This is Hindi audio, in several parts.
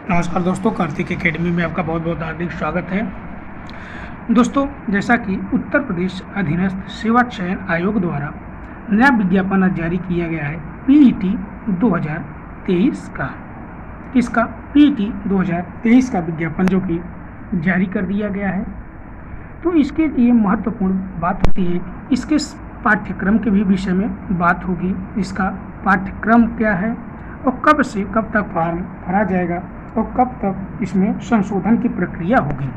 नमस्कार दोस्तों, कार्तिक एकेडमी में आपका बहुत बहुत हार्दिक स्वागत है। दोस्तों, जैसा कि उत्तर प्रदेश अधीनस्थ सेवा चयन आयोग द्वारा नया विज्ञापन आज जारी किया गया है पीईटी 2023 का। इसका पीईटी 2023 का विज्ञापन जो कि जारी कर दिया गया है, तो इसके लिए महत्वपूर्ण बात होती है, इसके पाठ्यक्रम के भी विषय में बात होगी। इसका पाठ्यक्रम क्या है और कब से कब तक फॉर्म भरा जाएगा और कब तक इसमें संशोधन की प्रक्रिया होगी।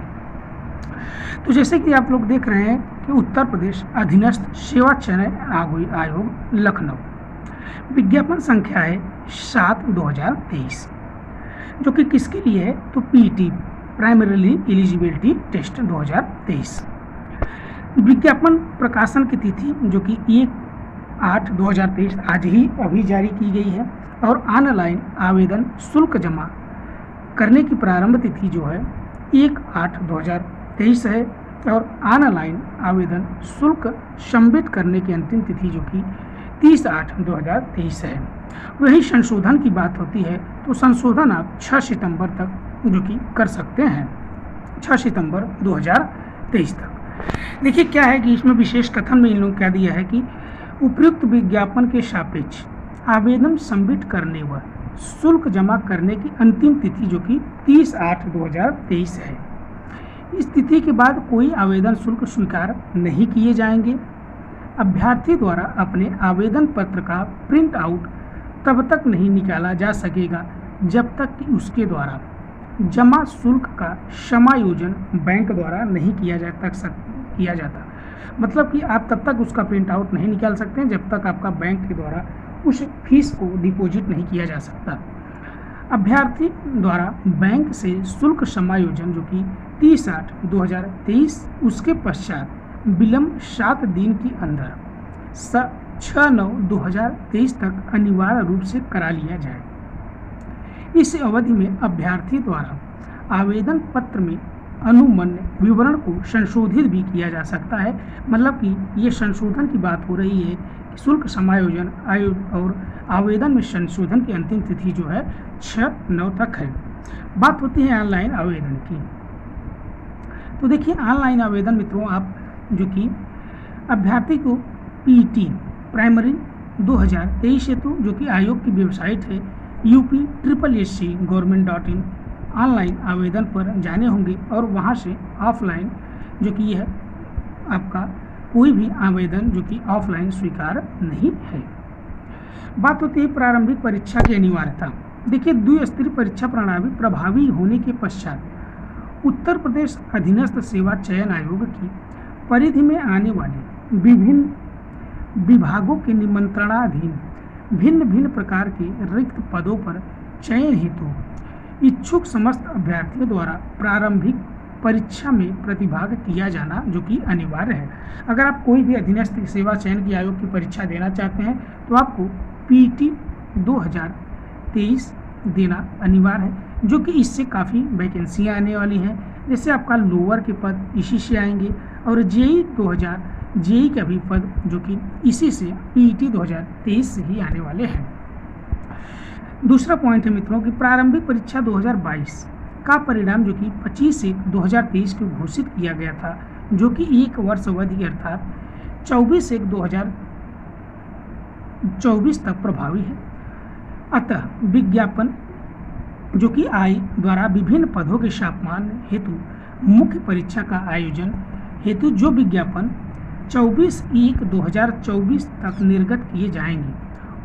तो जैसे कि आप लोग देख रहे हैं कि उत्तर प्रदेश अधीनस्थ सेवा चयन आयोग लखनऊ, विज्ञापन संख्या है 7/2023, जो कि किसके लिए है, तो पीईटी प्राइमरी एलिजिबिलिटी टेस्ट 2023। विज्ञापन प्रकाशन की तिथि जो कि 1/8/2023 आज ही अभी जारी की गई है और ऑनलाइन आवेदन शुल्क जमा करने की प्रारंभ तिथि जो है 1/8/2023 है और ऑनलाइन आवेदन शुल्क सबमिट करने की अंतिम तिथि जो कि 30/8/2023 है। वही संशोधन की बात होती है तो संशोधन आप 6 सितंबर तक जो कि कर सकते हैं, 6 सितंबर 2023 तक। देखिए क्या है कि इसमें विशेष कथन में इन लोगों क्या दिया है कि उपयुक्त विज्ञापन के सापेक्ष आवेदन सबमिट करने व शुल्क जमा करने की अंतिम तिथि जो कि 30/8/2023 है। इस तिथि के बाद कोई आवेदन शुल्क स्वीकार नहीं किए जाएंगे। अभ्यर्थी द्वारा अपने आवेदन पत्र का प्रिंट आउट तब तक नहीं निकाला जा सकेगा जब तक कि उसके द्वारा जमा शुल्क का समायोजन बैंक द्वारा नहीं किया जाता। मतलब कि आप तब तक उसका प्रिंट आउट नहीं निकाल सकते हैं जब तक आपका बैंक के द्वारा उस फीस को डिपॉजिट नहीं किया जा सकता। अभ्यर्थी द्वारा बैंक से शुल्क समायोजन जो कि 30/8/2023 उसके पश्चात विलंब 7 दिन के अंदर 6/9/2023 तक अनिवार्य रूप से करा लिया जाए। इस अवधि में अभ्यर्थी द्वारा आवेदन पत्र में अनुमन्य विवरण को संशोधित भी किया जा सकता है। मतलब कि ये संशोधन की बात हो रही है, शुल्क समायोजन और आवेदन में संशोधन की अंतिम तिथि जो है 6/9 तक है। बात होती है ऑनलाइन आवेदन की। तो देखिए ऑनलाइन आवेदन मित्रों, आप जो कि अभ्यर्थी को पीईटी प्राइमरी 2023 हेतु जो कि आयोग की वेबसाइट है upSSC.government.in ऑनलाइन आवेदन पर जाने होंगे और वहां से ऑफलाइन जो कि यह आपका कोई भी आवेदन जो कि ऑफलाइन स्वीकार नहीं है। बात होती है प्रारंभिक परीक्षा की अनिवार्यता। देखिए द्विस्तरीय परीक्षा प्रणाली प्रभावी होने के पश्चात उत्तर प्रदेश अधीनस्थ सेवा चयन आयोग की परिधि में आने वाले विभिन्न विभागों के निमंत्रणाधीन भिन्न भिन्न प्रकार के रिक्त पदों पर चयन हेतु इच्छुक समस्त अभ्यर्थियों द्वारा प्रारंभिक परीक्षा में प्रतिभाग किया जाना जो कि अनिवार्य है। अगर आप कोई भी अधीनस्थ सेवा चयन की आयोग की परीक्षा देना चाहते हैं तो आपको पीईटी 2023 देना अनिवार्य है, जो कि इससे काफ़ी वैकेंसियाँ आने वाली हैं। जैसे आपका लोअर के पद इसी से आएंगे और जेई के भी पद जो कि इसी से पीईटी 2023 से ही आने वाले हैं। दूसरा पॉइंट है मित्रों कि प्रारंभिक परीक्षा 2022 का परिणाम जो कि 25/1/2023 को घोषित किया गया था, जो कि 1 वर्ष अवधि अर्थात 24/1/2024 तक प्रभावी है। अतः विज्ञापन जो कि द्वारा विभिन्न पदों के सापमान हेतु मुख्य परीक्षा का आयोजन हेतु जो विज्ञापन 24/1/2024 तक निर्गत किए जाएंगे,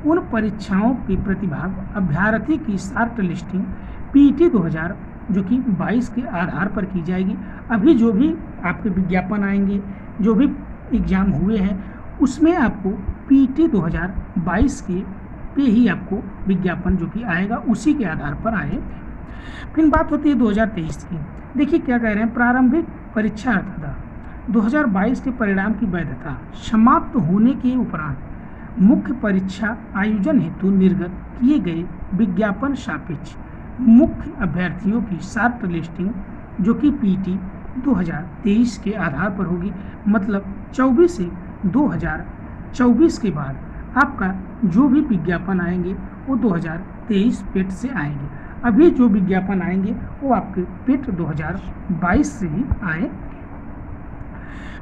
उन परीक्षाओं के प्रतिभाग अभ्यर्थी की शॉर्ट लिस्टिंग पीईटी 2022 के आधार पर की जाएगी। अभी जो भी आपके विज्ञापन आएंगे, जो भी एग्जाम हुए हैं, उसमें आपको पीईटी 2022 के पे ही आपको विज्ञापन जो कि आएगा उसी के आधार पर आए। फिर बात होती है 2023 की। देखिए क्या कह रहे हैं, प्रारंभिक परीक्षा अर्थात 2022 के परिणाम की वैधता समाप्त होने के उपरांत मुख्य परीक्षा आयोजन हेतु निर्गत किए गए विज्ञापन सापेक्ष मुख्य अभ्यर्थियों की शॉर्ट लिस्टिंग जो कि पीईटी 2023 के आधार पर होगी। मतलब 24/2/2024 के बाद आपका जो भी विज्ञापन आएंगे वो 2023 पेट से आएंगे। अभी जो विज्ञापन आएंगे वो आपके पेट 2022 से ही आए।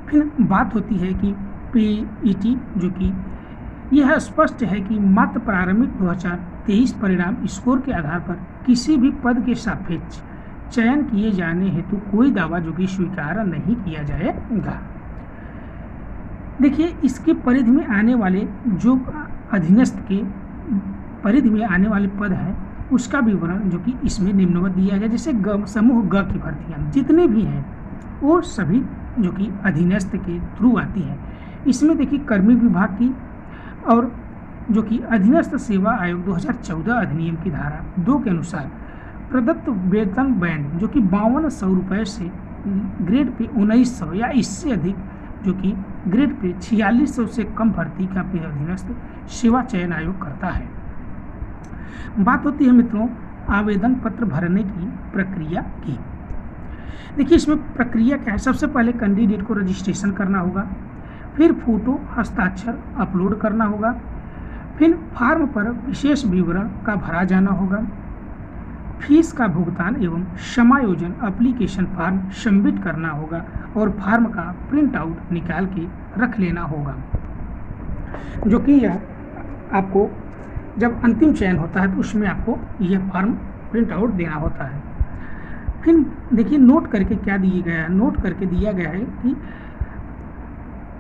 फिर बात होती है कि पीईटी, जो कि यह स्पष्ट है कि मात्र प्रारंभिक 2023 परिणाम स्कोर के आधार पर किसी भी पद के सापेक्ष चयन किए जाने हेतु कोई दावा जो कि स्वीकार नहीं किया जाएगा। देखिए, इसके परिधि में आने वाले जो अधीनस्थ के परिधि में आने वाले पद हैं उसका विवरण जो कि इसमें निम्नवत दिया गया। जैसे समूह ग की भर्तियाँ जितने भी हैं वो सभी जो कि अधीनस्थ के थ्रू आती हैं। इसमें देखिए कर्मी विभाग की और जो कि अधीनस्थ सेवा आयोग 2014 अधिनियम की धारा 2 के अनुसार प्रदत्त वेतन बैंड जो कि 5200 रुपये से ग्रेड पे 1900 या इससे अधिक जो कि ग्रेड पे 4600 से कम भर्ती का अधीनस्थ सेवा चयन आयोग करता है। बात होती है मित्रों आवेदन पत्र भरने की प्रक्रिया की। देखिए, इसमें प्रक्रिया क्या है। सबसे पहले कैंडिडेट को रजिस्ट्रेशन करना होगा, फिर फोटो हस्ताक्षर अपलोड करना होगा, फिर फॉर्म पर विशेष विवरण का भरा जाना होगा, फीस का भुगतान एवं समायोजन एप्लीकेशन फॉर्म सबमिट करना होगा और फॉर्म का प्रिंट आउट निकाल के रख लेना होगा, जो कि यह आपको जब अंतिम चयन होता है तो उसमें आपको यह फॉर्म प्रिंट आउट देना होता है। फिर देखिए नोट करके क्या दिया गया है। नोट करके दिया गया है कि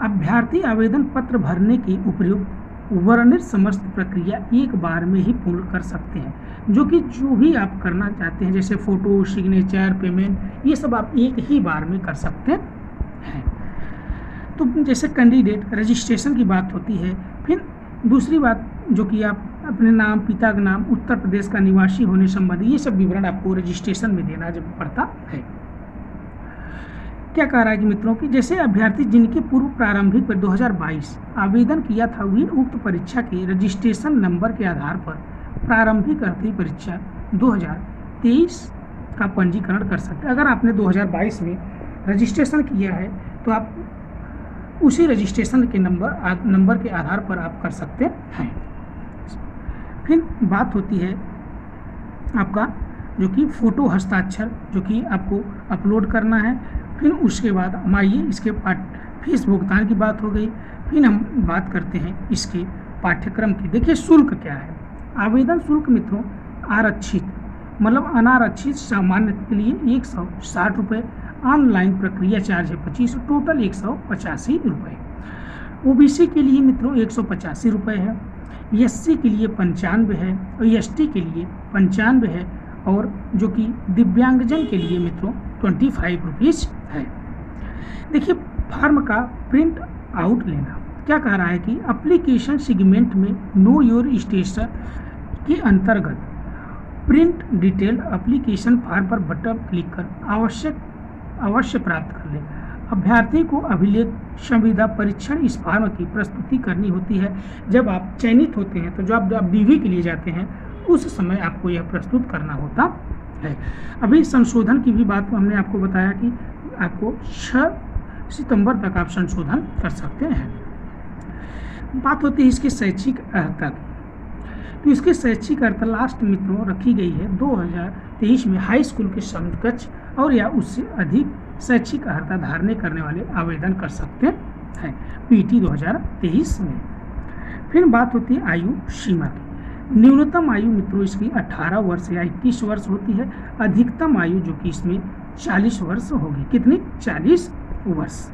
अभ्यर्थी आवेदन पत्र भरने की उपयुक्त वर्णित समस्त प्रक्रिया एक बार में ही पूर्ण कर सकते हैं, जो कि जो भी आप करना चाहते हैं जैसे फ़ोटो, सिग्नेचर, पेमेंट, ये सब आप एक ही बार में कर सकते हैं। तो जैसे कैंडिडेट रजिस्ट्रेशन की बात होती है। फिर दूसरी बात जो कि आप अपने नाम, पिता का नाम, उत्तर प्रदेश का निवासी होने संबंधी ये सब विवरण आपको रजिस्ट्रेशन में देना जब पड़ता है। क्या कह रहा है कि मित्रों कि जैसे अभ्यर्थी जिनके पूर्व प्रारंभिक पर 2022 आवेदन किया था वे उक्त परीक्षा के रजिस्ट्रेशन नंबर के आधार पर प्रारंभिक अर्थी परीक्षा 2023 का पंजीकरण कर सकते हैं। अगर आपने 2022 में रजिस्ट्रेशन किया है तो आप उसी रजिस्ट्रेशन के नंबर के आधार पर आप कर सकते हैं। फिर बात होती है आपका जो कि फ़ोटो हस्ताक्षर जो कि आपको अपलोड करना है। फिर उसके बाद हम आइए इसके फीस भुगतान की बात हो गई। फिर हम बात करते हैं इसके पाठ्यक्रम की। देखिए शुल्क क्या है। आवेदन शुल्क मित्रों आरक्षित मतलब अनारक्षित सामान्य के लिए 160 रुपये, ऑनलाइन प्रक्रिया चार्ज है 25, टोटल 185 रुपये। ओबीसी के लिए मित्रों 185 रुपये है, एससी के लिए 95 है और एसटी के लिए 95 है और जो कि दिव्यांगजन के लिए मित्रों 25 रुपीज़ है। देखिए फॉर्म का प्रिंट आउट लेना क्या कह रहा है कि एप्लीकेशन सेगमेंट में नो योर स्टेटस के अंतर्गत प्रिंट डिटेल एप्लीकेशन फॉर्म पर बटन क्लिक कर अवश्य प्राप्त कर ले। अभ्यर्थी को अभिलेख संविदा परीक्षण इस फॉर्म की प्रस्तुति करनी होती है। जब आप चयनित होते हैं तो जब आप डीवी के लिए जाते हैं उस समय आपको यह प्रस्तुत करना होता है। अभी संशोधन की भी बात हमने आपको बताया कि आपको 6 सितंबर तक आप संशोधन कर सकते हैं। बात होती है इसके शैक्षिक अर्हता की। तो इसके शैक्षिक अर्हता लास्ट मित्रों रखी गई है 2023 में हाई स्कूल के समकक्ष और या उससे अधिक शैक्षिक अर्हता धारण करने वाले आवेदन कर सकते हैं पीटी 2023 में। फिर बात होती है आयु सीमा की। न्यूनतम आयु मित्रों इसकी 18 वर्ष या 21 वर्ष होती है। अधिकतम आयु जो कि इसमें 40 वर्ष होगी। कितनी? 40 वर्ष।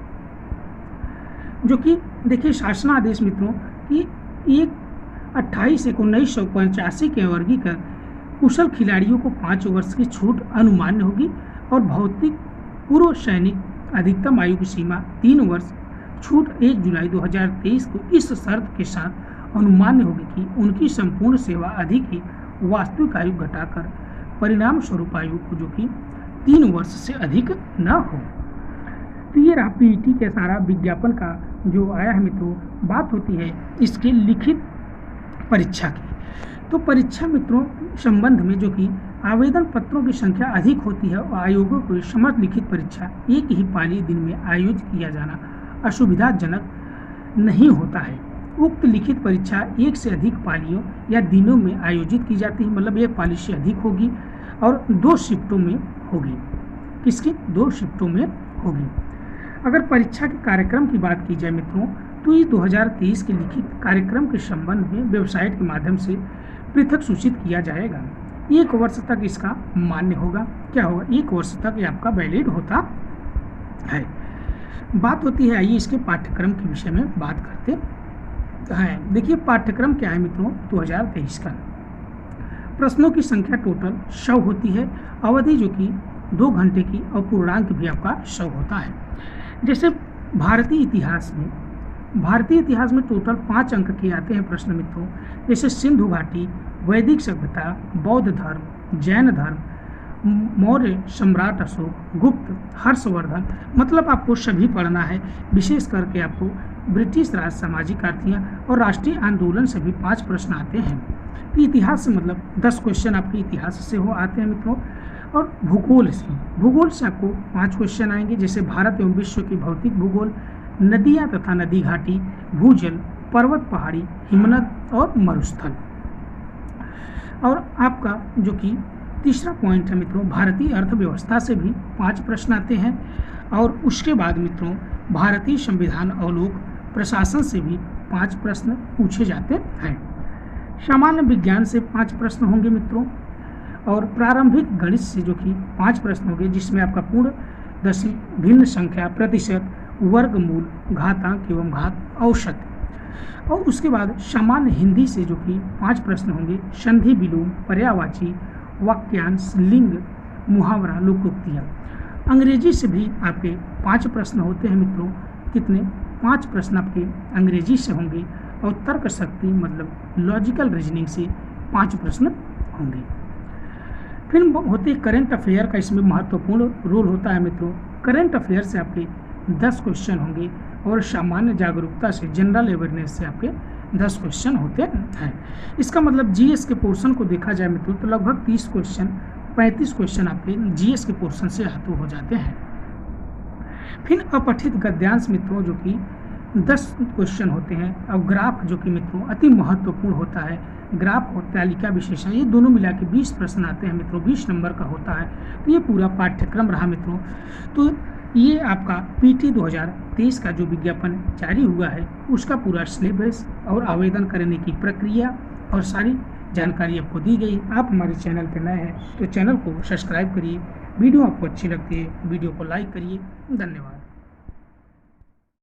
जो कि देखिए शासनादेश मित्रों कि 1/28/1985 के वर्गीकरण कुशल खिलाड़ियों को 5 वर्ष की छूट अनुमान्य होगी और भौतिक पूर्व सैनिक अधिकतम आयु की सीमा 3 वर्ष छूट 1 जुलाई 2023 को इस शर्त के साथ अनुमान्य होगी कि उनकी संपूर्ण सेवा अधिक ही वास्तविक आयु घटाकर परिणाम स्वरूप आयु को जो कि 3 वर्ष से अधिक न हो। तो ये रहा पीईटी के सारा विज्ञापन का जो आया है मित्रों। बात होती है इसके लिखित परीक्षा की। तो परीक्षा मित्रों संबंध में जो कि आवेदन पत्रों की संख्या अधिक होती है और आयोगों को समस्त लिखित परीक्षा एक ही पाली दिन में आयोजित किया जाना असुविधाजनक नहीं होता है। उक्त लिखित परीक्षा एक से अधिक पालियों या दिनों में आयोजित की जाती है, मतलब एक पाली से अधिक होगी। और 2 शिफ्टों में होगी। किसकी? 2 शिफ्टों में होगी। अगर परीक्षा के कार्यक्रम की बात की जाए मित्रों, तो ये 2023 के लिखित कार्यक्रम के संबंध में वेबसाइट के माध्यम से पृथक सूचित किया जाएगा। 1 वर्ष तक इसका मान्य होगा। क्या होगा? 1 वर्ष तक ये आपका वैलिड होता है। बात होती है, आइए इसके पाठ्यक्रम के विषय में बात करते हैं। देखिए पाठ्यक्रम क्या है मित्रों 2023 का। प्रश्नों की संख्या टोटल 100 होती है। अवधि जो कि 2 घंटे की और पूर्णांक भी आपका 100 होता है। जैसे भारतीय इतिहास में टोटल 5 अंक के आते हैं प्रश्न मित्रों। जैसे सिंधु घाटी, वैदिक सभ्यता, बौद्ध धर्म, जैन धर्म, मौर्य सम्राट अशोक, गुप्त, हर्षवर्धन, मतलब आपको सभी पढ़ना है। विशेष करके आपको ब्रिटिश राज, सामाजिक क्रांतियाँ और राष्ट्रीय आंदोलन से भी 5 प्रश्न आते हैं। तो इतिहास से मतलब 10 क्वेश्चन आपके इतिहास से हो आते हैं मित्रों। और भूगोल से आपको 5 क्वेश्चन आएंगे। जैसे भारत एवं विश्व की भौतिक भूगोल, नदियाँ तथा नदी घाटी, भूजल, पर्वत पहाड़ी, हिमनद और मरुस्थल। और आपका जो कि तीसरा पॉइंट है मित्रों, भारतीय अर्थव्यवस्था से भी 5 प्रश्न आते हैं। और उसके बाद मित्रों भारतीय संविधान अवलोक, प्रशासन से भी 5 प्रश्न पूछे जाते हैं। सामान्य विज्ञान से 5 प्रश्न होंगे मित्रों। और प्रारंभिक गणित से जो कि 5 प्रश्न होंगे, जिसमें आपका पूर्ण दशक, भिन्न संख्या, प्रतिशत, वर्गमूल, घातांक एवं घात, औसत। और उसके बाद सामान्य हिंदी से जो कि 5 प्रश्न होंगे, संधि विलोम, पर्यायवाची, वाक्यांश, लिंग, मुहावरा, लोकोक्तियाँ। अंग्रेजी से भी आपके 5 प्रश्न होते हैं मित्रों। कितने? 5 प्रश्न आपके अंग्रेजी से होंगे। और तर्क शक्ति मतलब लॉजिकल रीजनिंग से 5 प्रश्न होंगे। फिर होते करेंट अफेयर का इसमें महत्वपूर्ण रोल होता है मित्रों। करेंट अफेयर से आपके 10 क्वेश्चन होंगे। और सामान्य जागरूकता से, जनरल अवेयरनेस से आपके 10 क्वेश्चन होते हैं। इसका मतलब जीएस के पोर्शन को देखा जाए मित्रों तो लगभग 35 क्वेश्चन आपके जीएस के पोर्शन से हाथों हो जाते हैं। फिर अपठित गद्यांश मित्रों जो कि 10 क्वेश्चन होते हैं। और ग्राफ जो कि मित्रों अति महत्वपूर्ण होता है। ग्राफ और तालिका विशेषण, ये दोनों मिला के 20 प्रश्न आते हैं मित्रों, 20 नंबर का होता है। तो ये पूरा पाठ्यक्रम रहा मित्रों। तो ये आपका पीटी 2023 का जो विज्ञापन जारी हुआ है उसका पूरा सिलेबस और आवेदन करने की प्रक्रिया और सारी जानकारी आपको दी गई। आप हमारे चैनल पर नए हैं तो चैनल को सब्सक्राइब करिए। वीडियो आपको अच्छी लगती है वीडियो को लाइक करिए। धन्यवाद।